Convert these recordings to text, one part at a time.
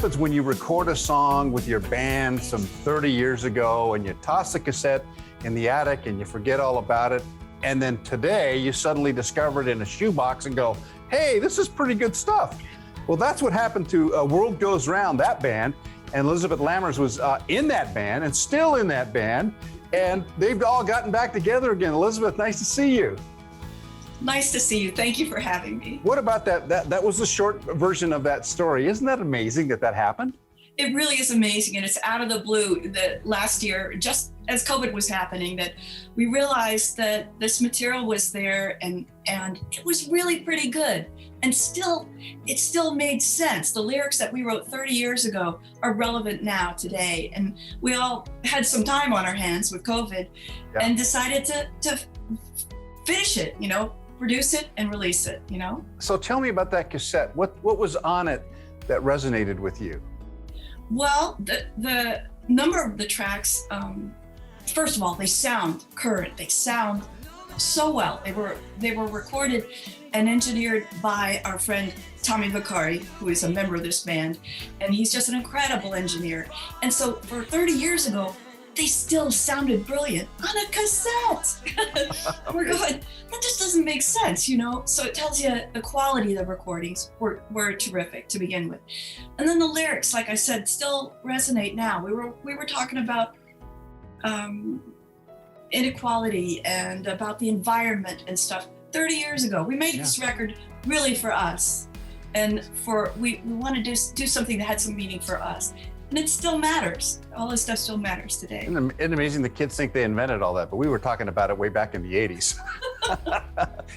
happens when you record a song with your band some 30 years ago and you toss the cassette in the attic and you forget all about it. And then today you suddenly discover it in a shoebox and go, hey, this is pretty good stuff. Well, that's what happened to World Goes Round, that band. And Elizabeth Lammers was in that band and still in that band. And they've all gotten back together again. Elizabeth, nice to see you. Nice to see you. Thank you for having me. What about that? That was the short version of that story. Isn't that amazing that that happened? It really is amazing. And it's out of the blue that last year, just as COVID was happening, that we realized that this material was there and it was really pretty good. And it still made sense. The lyrics that we wrote 30 years ago are relevant now today. And we all had some time on our hands with COVID and decided to finish it, produce it and release it, So tell me about that cassette. What was on it that resonated with you? Well, the number of the tracks, first of all, they sound current. They sound so well. They were recorded and engineered by our friend Tommy Vicari, who is a member of this band, and he's just an incredible engineer. And so for 30 years ago, they still sounded brilliant on a cassette. We're going, that just doesn't make sense, So it tells you the quality of the recordings were terrific to begin with. And then the lyrics, like I said, still resonate now. We were talking about inequality and about the environment and stuff 30 years ago. We made this record really for us. And we wanted to do something that had some meaning for us. And it still matters. All this stuff still matters today. Isn't it amazing the kids think they invented all that, but we were talking about it way back in the 80s.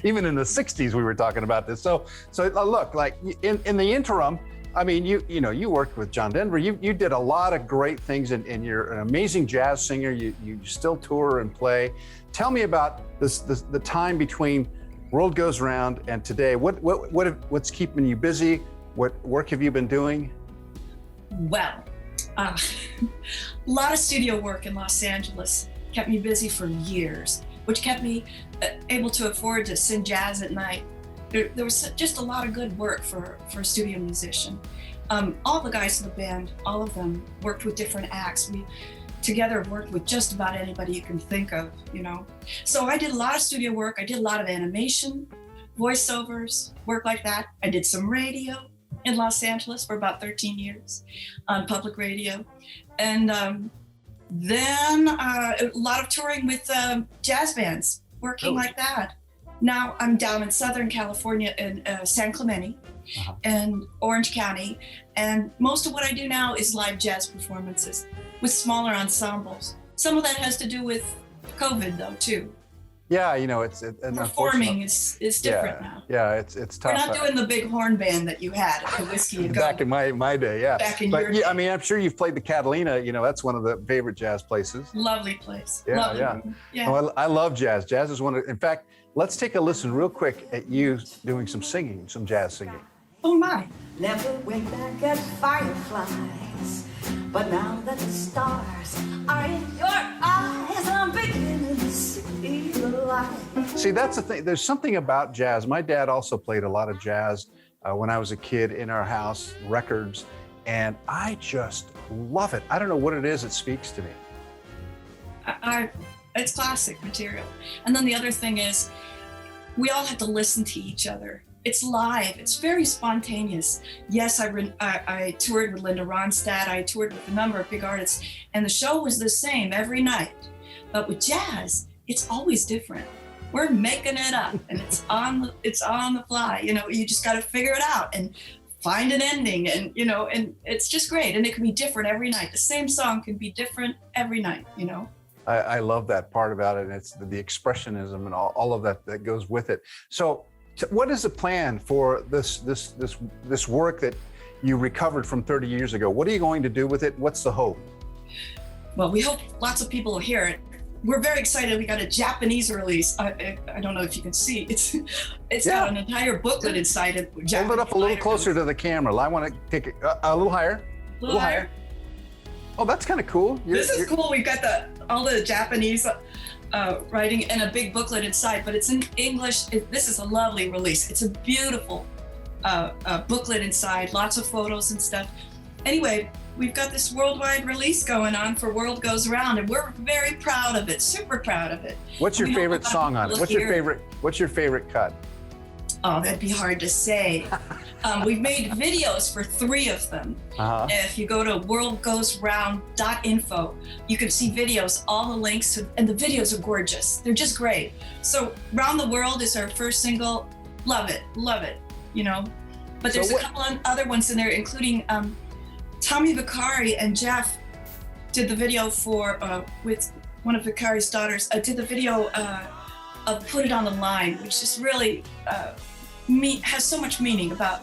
Even in the 60s, we were talking about this. So look, like in the interim, I mean, you worked with John Denver. You did a lot of great things, and you're an amazing jazz singer. You still tour and play. Tell me about the time between World Goes Round and today. What's keeping you busy? What work have you been doing? Well, a lot of studio work in Los Angeles kept me busy for years, which kept me able to afford to sing jazz at night. There was just a lot of good work for a studio musician. All the guys in the band, all of them worked with different acts. We together worked with just about anybody you can think of, So I did a lot of studio work. I did a lot of animation, voiceovers, work like that. I did some radio in Los Angeles for about 13 years on public radio. And then a lot of touring with jazz bands, working like that. Now I'm down in Southern California in San Clemente and Orange County. And most of what I do now is live jazz performances with smaller ensembles. Some of that has to do with COVID though, too. Yeah, it's performing is different now. Yeah, it's tough. We're not doing the big horn band that you had at the Whiskey and Go. Back in my day, yeah. Back in your day. I mean, I'm sure you've played the Catalina. That's one of the favorite jazz places. Lovely place. Yeah, Lovely. Yeah. Oh, I love jazz. Jazz is one of. In fact, let's take a listen real quick at you doing some singing, some jazz singing. Oh my! Never went back at fireflies, but now that the stars are in your eyes, I'm beginning to see the light. See, that's the thing. There's something about jazz. My dad also played a lot of jazz when I was a kid in our house, records, and I just love it. I don't know what it is that speaks to me. It's classic material. And then the other thing is, we all have to listen to each other. It's live. It's very spontaneous. Yes, I toured with Linda Ronstadt. I toured with a number of big artists, and the show was the same every night. But with jazz, it's always different. We're making it up, and it's on the fly. You just got to figure it out and find an ending, and and it's just great. And it can be different every night. The same song can be different every night. I love that part about it, and it's the expressionism and all of that goes with it. So what is the plan for this work that you recovered from 30 years ago? What are you going to do with it? What's the hope? Well, we hope lots of people will hear it. We're very excited. We got a Japanese release. I don't know if you can see. It's got an entire booklet inside it. Hold it up a little closer to the camera. I want to take it a little higher. A little higher. Oh, that's kind of cool. This is cool. We've got all the Japanese writing and a big booklet inside, but it's in English. This is a lovely release. It's a beautiful booklet inside, lots of photos and stuff. anyway, we've got this worldwide release going on for World Goes Round, and we're very proud of it, super proud of it. What's your We hope favorite a lot of song on it? people What's your favorite cut? Oh, that'd be hard to say. We've made videos for 3 of them. Uh-huh. If you go to worldgoesround.info, you can see videos, all the links, and the videos are gorgeous. They're just great. So Round the World is our first single. Love it, you know. But there's a couple of other ones in there, including Tommy Vicari and Jeff did the video for, with one of Vicari's daughters, did the video of Put It on the Line, which is really, has so much meaning about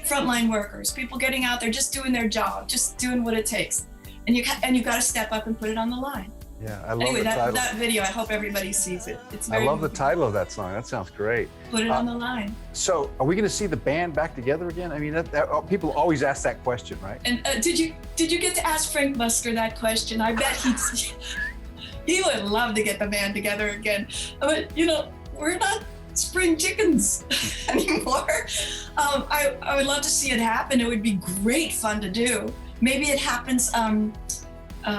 frontline workers, people getting out there, just doing their job, just doing what it takes. And you got to step up and put it on the line. Yeah, I love Anyway, the title. that video, I hope everybody sees it. It's I very love the title of that song. That sounds great. Put it on the line. So, are we going to see the band back together again? I mean, people always ask that question, right? And did you get to ask Frank Musker that question? I bet he would love to get the band together again. But you know, we're not spring chickens anymore. I would love to see it happen. It would be great fun to do. Maybe it happens.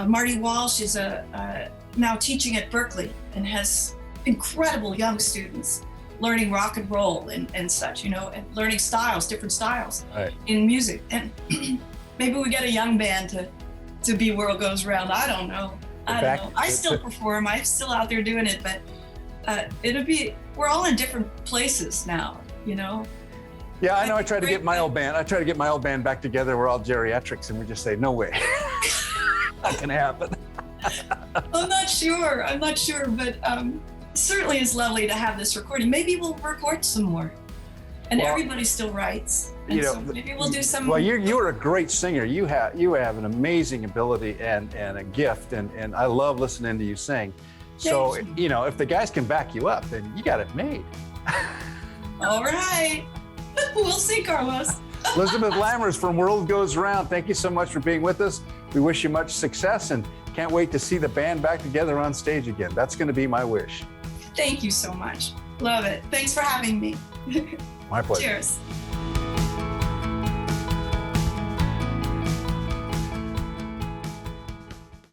Marty Walsh is now teaching at Berkeley and has incredible young students learning rock and roll and such, you know, and learning different styles in music. And maybe we get a young band to be World Goes Round. I don't know. I still perform. I'm still out there doing it, but we're all in different places now, you know. Yeah, I know. I try to get my old band back together. We're all geriatrics, and we just say, no way. Not gonna happen. I'm not sure, but certainly it's lovely to have this recording. Maybe we'll record some more. And everybody still writes. And so maybe we'll do some. Well, you're a great singer. You have an amazing ability and a gift, and I love listening to you sing. So, you know, if the guys can back you up, then you got it made. All right. We'll see, Carlos. Elizabeth Lammers from World Goes Round, thank you so much for being with us. We wish you much success and can't wait to see the band back together on stage again. That's going to be my wish. Thank you so much. Love it. Thanks for having me. My pleasure. Cheers.